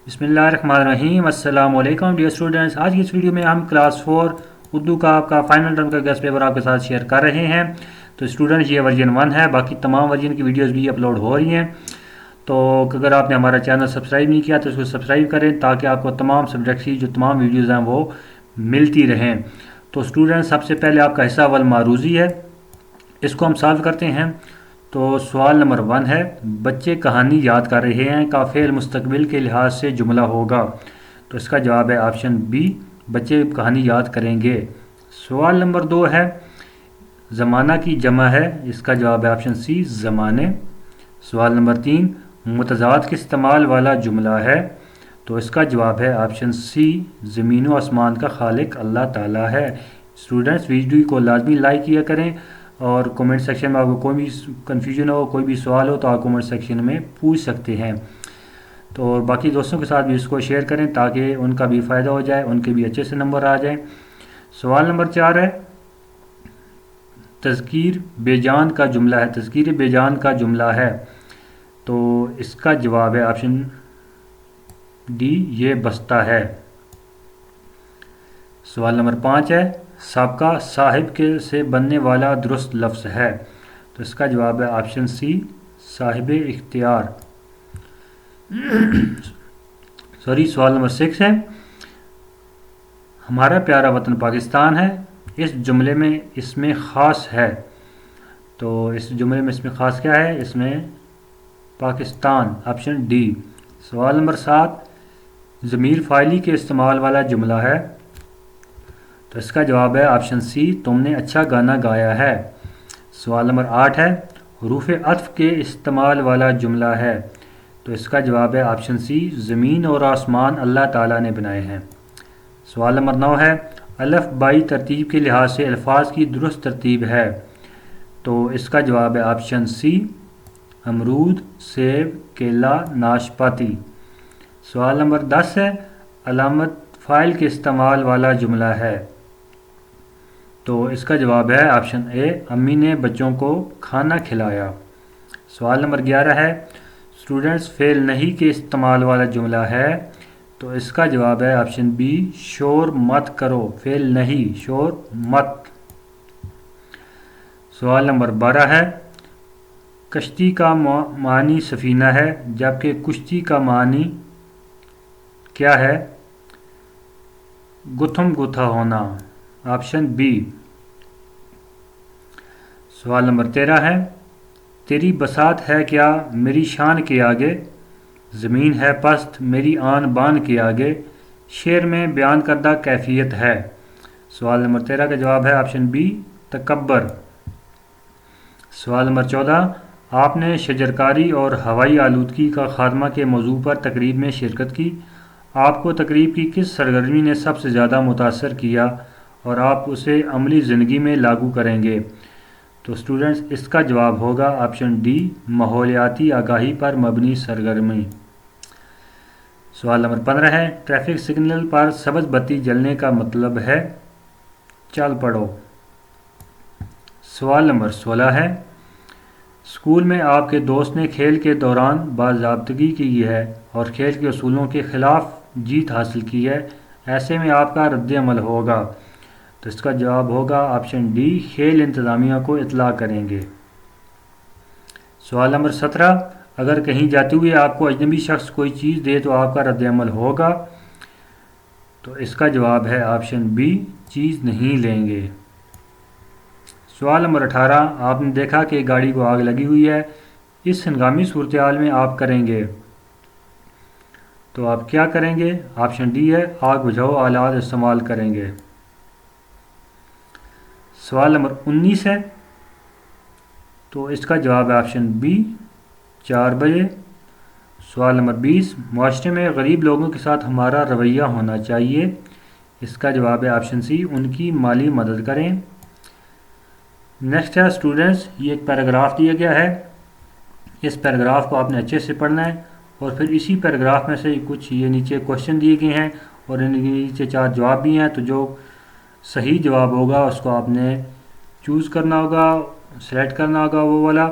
بسم اللہ الرحمن الرحیم۔ السلام علیکم ڈیئر اسٹوڈنٹس، آج کی اس ویڈیو میں ہم کلاس 4 اردو کا آپ کا فائنل ٹرم کا گیسٹ پیپر آپ کے ساتھ شیئر کر رہے ہیں۔ تو اسٹوڈنٹس یہ ورژن 1 ہے، باقی تمام ورژن کی ویڈیوز بھی اپلوڈ ہو رہی ہیں۔ تو اگر آپ نے ہمارا چینل سبسکرائب نہیں کیا تو اس کو سبسکرائب کریں تاکہ آپ کو تمام سبجیکٹس کی جو تمام ویڈیوز ہیں وہ ملتی رہیں۔ تو اسٹوڈنٹس سب سے پہلے آپ کا حصہ اول معروضی ہے، اس کو ہم سالو کرتے ہیں۔ تو سوال نمبر 1 ہے، بچے کہانی یاد کر رہے ہیں کا فعل مستقبل کے لحاظ سے جملہ ہوگا۔ تو اس کا جواب ہے آپشن بی، بچے کہانی یاد کریں گے۔ سوال نمبر 2 ہے، زمانہ کی جمع ہے، اس کا جواب ہے آپشن سی، زمانے۔ سوال نمبر 3، متضاد کے استعمال والا جملہ ہے، تو اس کا جواب ہے آپشن سی، زمین و آسمان کا خالق اللہ تعالیٰ ہے۔ اسٹوڈنٹس ویڈیو کو لازمی لائک کیا کریں اور کومنٹ سیکشن میں آپ کو کوئی بھی کنفیوژن ہو، کوئی بھی سوال ہو تو آپ کومنٹ سیکشن میں پوچھ سکتے ہیں۔ تو باقی دوستوں کے ساتھ بھی اس کو شیئر کریں تاکہ ان کا بھی فائدہ ہو جائے، ان کے بھی اچھے سے نمبر آ جائیں۔ سوال نمبر 4 ہے، تذکیر بے جان کا جملہ ہے، تذکیر بے جان کا جملہ ہے، تو اس کا جواب ہے آپشن ڈی، یہ بستہ ہے۔ سوال نمبر 5 ہے، سابقہ صاحب کے سے بننے والا درست لفظ ہے، تو اس کا جواب ہے آپشن سی، صاحب اختیار۔ سوال نمبر 6 ہے، ہمارا پیارا وطن پاکستان ہے، اس جملے میں اس میں خاص ہے، تو اس جملے میں اس میں خاص کیا ہے؟ اس میں پاکستان، آپشن ڈی۔ سوال نمبر 7، ضمیر فاعلی کے استعمال والا جملہ ہے، تو اس کا جواب ہے آپشن سی، تم نے اچھا گانا گایا ہے۔ سوال نمبر 8 ہے، حروف عطف کے استعمال والا جملہ ہے، تو اس کا جواب ہے آپشن سی، زمین اور آسمان اللہ تعالیٰ نے بنائے ہیں۔ سوال نمبر 9 ہے، الف بائی ترتیب کے لحاظ سے الفاظ کی درست ترتیب ہے، تو اس کا جواب ہے آپشن سی، امرود، سیب، کیلا، ناشپاتی۔ سوال نمبر 10 ہے، علامت فاعل کے استعمال والا جملہ ہے، تو اس کا جواب ہے آپشن اے، امی نے بچوں کو کھانا کھلایا۔ سوال نمبر 11 ہے، اسٹوڈنٹس فعل نہیں کے استعمال والا جملہ ہے، تو اس کا جواب ہے آپشن بی، شور مت کرو، فعل نہیں، شور مت۔ سوال نمبر 12 ہے، کشتی کا معنی سفینہ ہے جبکہ کشتی کا معنی کیا ہے؟ گتھم گتھا ہونا، آپشن بی۔ سوال نمبر 13 ہے، تیری بساط ہے کیا میری شان کے آگے، زمین ہے پست میری آن بان کے آگے، شعر میں بیان کردہ کیفیت ہے۔ سوال نمبر 13 کا جواب ہے آپشن بی، تکبر۔ سوال نمبر 14، آپ نے شجرکاری اور ہوائی آلودگی کا خاتمہ کے موضوع پر تقریب میں شرکت کی، آپ کو تقریب کی کس سرگرمی نے سب سے زیادہ متاثر کیا اور آپ اسے عملی زندگی میں لاگو کریں گے؟ تو اسٹوڈنٹس اس کا جواب ہوگا آپشن ڈی، ماحولیاتی آگاہی پر مبنی سرگرمی۔ سوال نمبر 15 ہے، ٹریفک سگنل پر سبز بتی جلنے کا مطلب ہے، چل پڑو۔ سوال نمبر 16 ہے، اسکول میں آپ کے دوست نے کھیل کے دوران باضابطگی کی ہے اور کھیل کے اصولوں کے خلاف جیت حاصل کی ہے، ایسے میں آپ کا رد عمل ہوگا، تو اس کا جواب ہوگا آپشن ڈی، کھیل انتظامیہ کو اطلاع کریں گے۔ سوال نمبر 17، اگر کہیں جاتے ہوئے آپ کو اجنبی شخص کوئی چیز دے تو آپ کا رد عمل ہوگا، تو اس کا جواب ہے آپشن بی، چیز نہیں لیں گے۔ سوال نمبر 18، آپ نے دیکھا کہ گاڑی کو آگ لگی ہوئی ہے، اس ہنگامی صورتحال میں آپ کریں گے، تو آپ کیا کریں گے؟ آپشن ڈی ہے، آگ بجھاؤ آلات استعمال کریں گے۔ سوال نمبر 19 ہے، تو اس کا جواب ہے آپشن بی، 4 بجے۔ سوال نمبر 20، معاشرے میں غریب لوگوں کے ساتھ ہمارا رویہ ہونا چاہیے، اس کا جواب ہے آپشن سی، ان کی مالی مدد کریں۔ نیکسٹ ہے اسٹوڈنٹس، یہ ایک پیراگراف دیا گیا ہے، اس پیراگراف کو آپ نے اچھے سے پڑھنا ہے اور پھر اسی پیراگراف میں سے کچھ یہ نیچے کوشچن دیے گئے ہیں اور ان کے نیچے 4 جواب بھی ہیں، تو جو صحیح جواب ہوگا اس کو آپ نے چوز کرنا ہوگا، سلیکٹ کرنا ہوگا وہ والا۔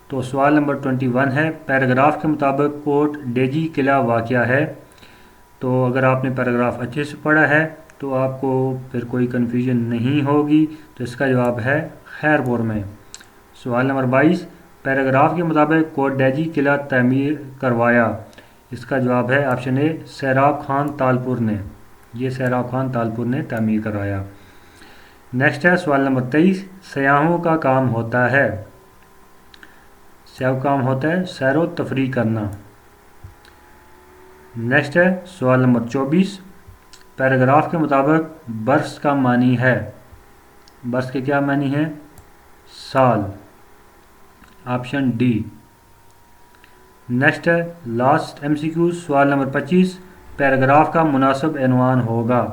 تو سوال نمبر 21 ہے، پیراگراف کے مطابق کوٹ ڈیجی قلعہ واقع ہے، تو اگر آپ نے پیراگراف اچھے سے پڑھا ہے تو آپ کو پھر کوئی کنفیوژن نہیں ہوگی. تو اس کا جواب ہے خیرپور میں. سوال نمبر 22، پیراگراف کے مطابق کوٹ ڈیجی قلعہ تعمیر کروایا. اس کا جواب ہے آپشن اے سیراب خان تالپور نے. یہ سیراب خان تالپور نے تعمیر کروایا. نیکسٹ ہے سوال نمبر 23، سیاحوں کا کام ہوتا ہے. سیاحوں کا کام ہوتا ہے سیر و تفریح کرنا. نیکسٹ ہے سوال نمبر 24، پیراگراف کے مطابق برس کا معنی ہے. برس کے کیا معنی ہے؟ سال. Option D. نیکسٹ ہے لاسٹ ایم سی کیو سوال نمبر 25، پیراگراف کا مناسب عنوان ہوگا.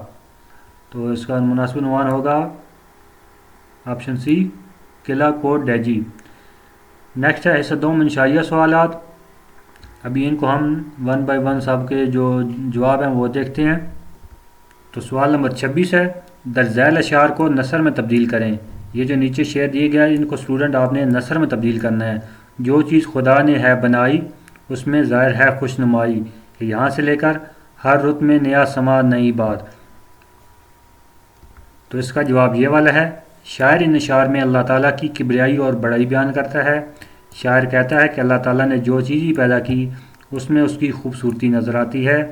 تو اس کا مناسب عنوان ہوگا آپشن سی قلعہ کوٹ ڈیجی. نیکسٹ ہے حصہ دوم انشائیہ سوالات. ابھی ان کو ہم ون بائی ون سب کے جو جواب ہیں وہ دیکھتے ہیں. تو سوال نمبر 26 ہے، درج ذیل اشعار کو نثر میں تبدیل کریں. یہ جو نیچے شعر دیے گیا ہے ان کو اسٹوڈنٹ آپ نے نثر میں تبدیل کرنا ہے. جو چیز خدا نے ہے بنائی اس میں ظاہر ہے خوش نمائی، یہاں سے لے کر ہر رت میں نیا سما نئی بات. تو اس کا جواب یہ والا ہے. شاعر ان اشعار میں اللہ تعالیٰ کی کبریائی اور بڑائی بیان کرتا ہے. شاعر کہتا ہے کہ اللہ تعالیٰ نے جو چیز ہی پیدا کی اس میں اس کی خوبصورتی نظر آتی ہے.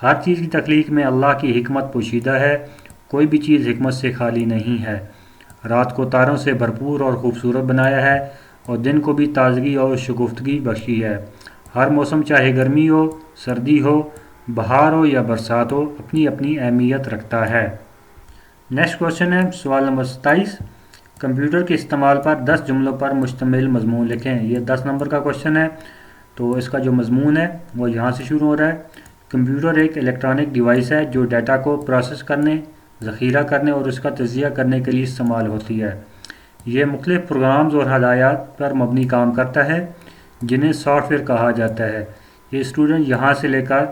ہر چیز کی تخلیق میں اللہ کی حکمت پوشیدہ ہے، کوئی بھی چیز حکمت سے خالی نہیں ہے. رات کو تاروں سے بھرپور اور خوبصورت بنایا ہے اور دن کو بھی تازگی اور شگفتگی بخشی ہے. ہر موسم چاہے گرمی ہو، سردی ہو، بہار ہو یا برسات ہو، اپنی اپنی اہمیت رکھتا ہے. نیکسٹ کوشچن ہے سوال نمبر 27، کمپیوٹر کے استعمال پر 10 جملوں پر مشتمل مضمون لکھیں. یہ 10 نمبر کا کوشچن ہے. تو اس کا جو مضمون ہے وہ یہاں سے شروع ہو رہا ہے. کمپیوٹر ایک الیکٹرانک ڈیوائس ہے جو ڈیٹا کو پروسیس کرنے، ذخیرہ کرنے اور اس کا تجزیہ کرنے کے لیے استعمال ہوتی ہے. یہ مختلف پروگرامز اور ہدایات پر مبنی کام کرتا ہے جنہیں سافٹ ویئر کہا جاتا ہے. یہ اسٹوڈنٹ یہاں سے لے کر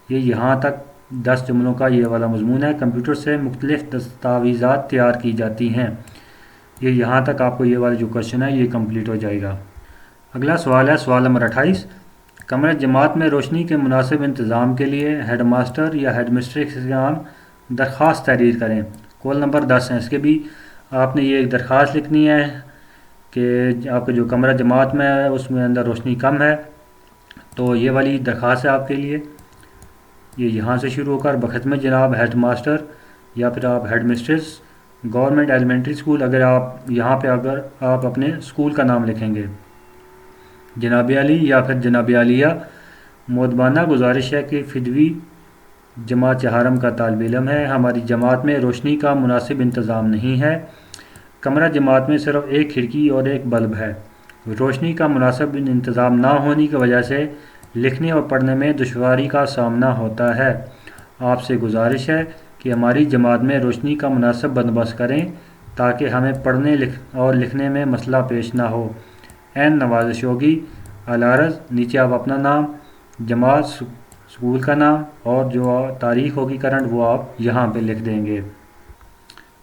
یہ یہاں تک 10 جملوں کا یہ والا مضمون ہے. کمپیوٹر سے مختلف دستاویزات تیار کی جاتی ہیں. یہ یہاں تک آپ کو یہ والا جو کوشچن ہے یہ کمپلیٹ ہو جائے گا. اگلا سوال ہے سوال نمبر 28، کمرہ جماعت میں روشنی کے مناسب انتظام کے لیے ہیڈ ماسٹر یا ہیڈ مسٹریس کے نام درخواست تحریر کریں. کول نمبر 10 ہے. اس کے بھی آپ نے یہ ایک درخواست لکھنی ہے کہ آپ کا جو کمرہ جماعت میں ہے اس میں اندر روشنی کم ہے. تو یہ والی درخواست ہے آپ کے لیے. یہ یہاں سے شروع ہو کر بخدمت جناب ہیڈ ماسٹر یا پھر آپ head mistress government elementary school, اگر آپ یہاں پہ اگر آپ اپنے اسکول کا نام لکھیں گے، جناب علی یا پھر جناب عالیہ، مودبانہ گزارش ہے کہ فدوی جماعت چہارم کا طالب علم ہے. ہماری جماعت میں روشنی کا مناسب انتظام نہیں ہے. کمرہ جماعت میں صرف ایک کھڑکی اور ایک بلب ہے. روشنی کا مناسب انتظام نہ ہونے کی وجہ سے لکھنے اور پڑھنے میں دشواری کا سامنا ہوتا ہے. آپ سے گزارش ہے کہ ہماری جماعت میں روشنی کا مناسب بندوبست کریں تاکہ ہمیں پڑھنے اور لکھنے میں مسئلہ پیش نہ ہو. این نوازش ہوگی. العرض نیچے آپ اپنا نام، جماعت، اسکول کا نام اور جو تاریخ ہوگی کرنٹ وہ آپ یہاں پہ لکھ دیں گے.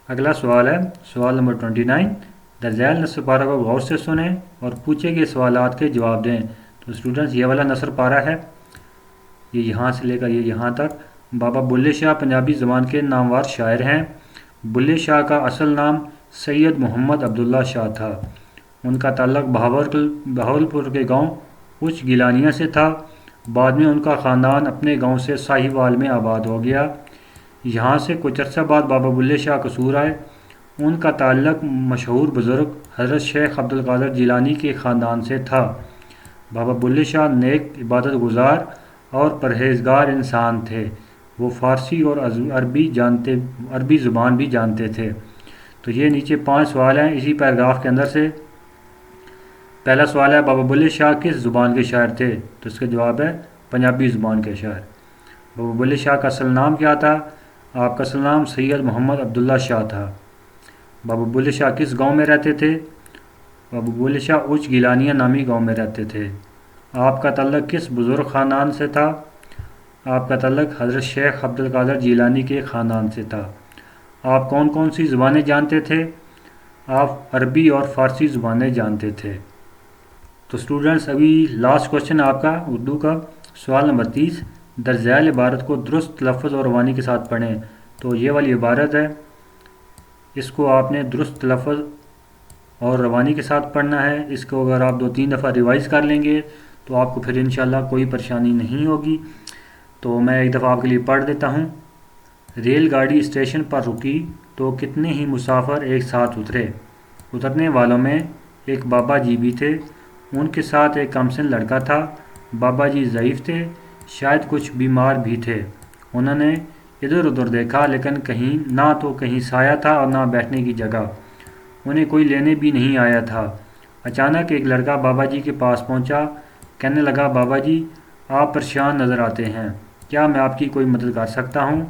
اگلا سوال ہے سوال نمبر 29، درج ذیل نثر پارہ کو غور سے سنیں اور پوچھے گئے سوالات کے جواب دیں. تو اسٹوڈنٹس یہ والا نثر پارہ ہے، یہ یہاں سے لے کر یہ یہاں تک. بابا بلے شاہ پنجابی زبان کے نامور شاعر ہیں. بلے شاہ کا اصل نام سید محمد عبداللہ شاہ تھا. ان کا تعلق بہاولپور کے گاؤں اچ گیلانیہ سے تھا. بعد میں ان کا خاندان اپنے گاؤں سے ساہیوال میں آباد ہو گیا. یہاں سے کچھ عرصہ بعد بابا بلے شاہ قصور آئے. ان کا تعلق مشہور بزرگ حضرت شیخ عبد القادر جیلانی کے خاندان سے تھا. بابا بلے شاہ نیک، عبادت گزار اور پرہیزگار انسان تھے. وہ فارسی اور عربی زبان بھی جانتے تھے. تو یہ نیچے 5 سوال ہیں اسی پیراگراف کے اندر سے. پہلا سوال ہے بابا بلے شاہ کس زبان کے شاعر تھے؟ تو اس کا جواب ہے پنجابی زبان کے شاعر. بابا بلے شاہ کا اصل نام کیا تھا؟ آپ کا اصل نام سید محمد عبداللہ شاہ تھا. بابا بلے شاہ کس گاؤں میں رہتے تھے؟ بابا بلے شاہ اچ گیلانیہ نامی گاؤں میں رہتے تھے. آپ کا تعلق کس بزرگ خاندان سے تھا؟ آپ کا تعلق حضرت شیخ عبد القادر جیلانی کے خاندان سے تھا. آپ کون کون سی زبانیں جانتے تھے؟ آپ عربی اور فارسی زبانیں جانتے تھے. تو اسٹوڈنٹس ابھی لاسٹ کوشچن آپ کا اردو کا سوال نمبر 30، در ذیل عبارت کو درست تلفظ اور روانی کے ساتھ پڑھیں. تو یہ والی عبارت ہے، اس کو آپ نے درست تلفظ اور روانی کے ساتھ پڑھنا ہے. اس کو اگر آپ 2-3 دفعہ ریوائز کر لیں گے تو آپ کو پھر انشاءاللہ کوئی پریشانی نہیں ہوگی. تو میں ایک دفعہ آپ کے لیے پڑھ دیتا ہوں. ریل گاڑی اسٹیشن پر رکی تو کتنے ہی مسافر ایک ساتھ اترے. اترنے والوں میں ایک بابا جی بھی تھے، ان کے ساتھ ایک کم سن لڑکا تھا. بابا جی ضعیف تھے، شاید کچھ بیمار بھی تھے. انہوں نے ادھر ادھر دیکھا لیکن کہیں نہ تو کہیں سایہ تھا اور نہ بیٹھنے کی جگہ. انہیں کوئی لینے بھی نہیں آیا تھا. اچانک ایک لڑکا بابا جی کے پاس پہنچا، کہنے لگا بابا جی آپ پریشان نظر آتے ہیں، کیا میں آپ کی کوئی مدد کر سکتا ہوں؟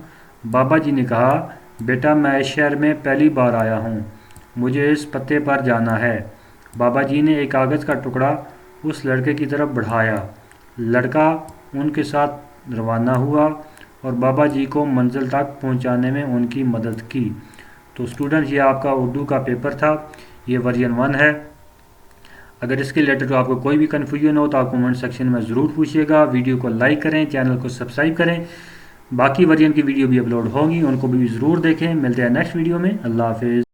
بابا جی نے کہا بیٹا میں اس شہر میں پہلی بار آیا ہوں، مجھے اس پتے پر جانا ہے. بابا جی نے ایک کاغذ کا ٹکڑا اس لڑکے کی طرف بڑھایا. لڑکا ان کے ساتھ روانہ ہوا اور بابا جی کو منزل تک پہنچانے میں ان کی مدد کی. تو اسٹوڈنٹ یہ آپ کا اردو کا پیپر تھا، یہ ورژن 1 ہے. اگر اس کے ریلیٹڈ آپ کو کوئی بھی کنفیوژن ہو تو آپ کومنٹ سیکشن میں ضرور پوچھیے گا. ویڈیو کو لائک کریں، چینل کو سبسکرائب کریں. باقی ورژن کی ویڈیو بھی اپلوڈ ہوگی، ان کو بھی ضرور دیکھیں. ملتے ہیں نیکسٹ ویڈیو میں. اللہ حافظ.